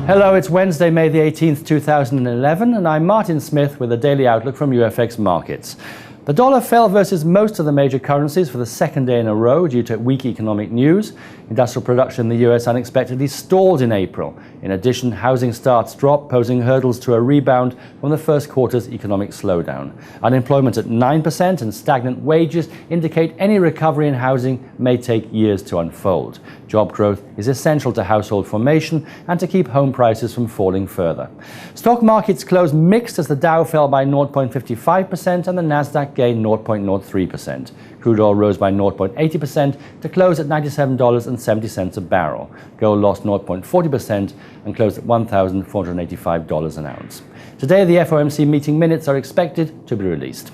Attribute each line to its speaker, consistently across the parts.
Speaker 1: Hello, it's Wednesday, May the 18th, 2011, and I'm Martin Smith with a daily outlook from UFX Markets. The dollar fell versus most of the major currencies for the second day in a row due to weak economic news. Industrial production in the US unexpectedly stalled in April. In addition, housing starts dropped, posing hurdles to a rebound from the first quarter's economic slowdown. Unemployment at 9% and stagnant wages indicate any recovery in housing may take years to unfold. Job growth is essential to household formation and to keep home prices from falling further. Stock markets closed mixed as the Dow fell by 0.55% and the Nasdaq gained 0.03%. Crude oil rose by 0.80% to close at $97.70 a barrel. Gold lost 0.40% and closed at $1,485 an ounce. Today, the FOMC meeting minutes are expected to be released.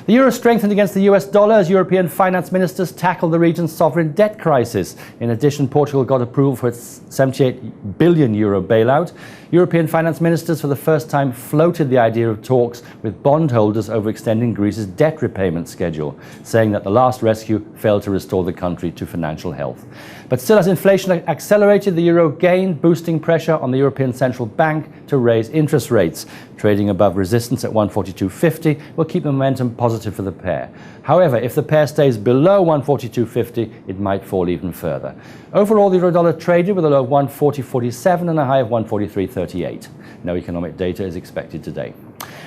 Speaker 1: The euro strengthened against the US dollar as European finance ministers tackled the region's sovereign debt crisis. In addition, Portugal got approval for its €78 billion bailout. European finance ministers for the first time floated the idea of talks with bondholders over extending Greece's debt repayment schedule, saying that the last rescue failed to restore the country to financial health. But still, as inflation accelerated, the euro gained, boosting pressure on the European Central Bank to raise interest rates. Trading above resistance at 142.50 will keep the momentum positive for the pair. However, if the pair stays below 142.50, it might fall even further. Overall, the euro-dollar traded with a low of 140.47 and a high of 143.38. No economic data is expected today.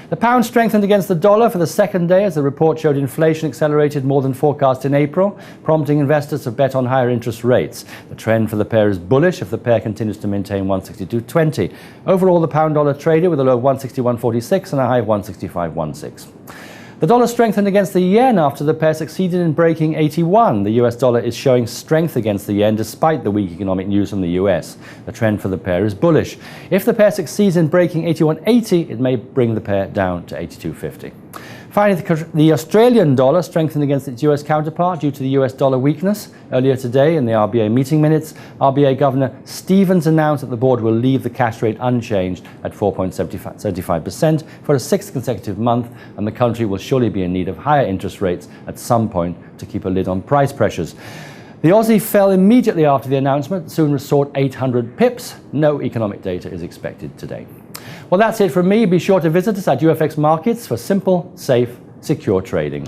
Speaker 1: The pound strengthened against the dollar for the second day as the report showed inflation accelerated more than forecast in April, prompting investors to bet on higher interest rates. The trend for the pair is bullish if the pair continues to maintain 162.20. Overall, the pound-dollar traded with a low of 161.46 and a high of 165.16. The dollar strengthened against the yen after the pair succeeded in breaking 81. The US dollar is showing strength against the yen despite the weak economic news from the US. The trend for the pair is bullish. If the pair succeeds in breaking 81.80, it may bring the pair down to 82.50. Finally, the Australian dollar strengthened against its US counterpart due to the US dollar weakness. Earlier today, in the RBA meeting minutes, RBA Governor Stevens announced that the board will leave the cash rate unchanged at 4.75% for a sixth consecutive month, and the country will surely be in need of higher interest rates at some point to keep a lid on price pressures. The Aussie fell immediately after the announcement, soon restored 800 pips. No economic data is expected today. Well, that's it from me. Be sure to visit us at UFX Markets for simple, safe, secure trading.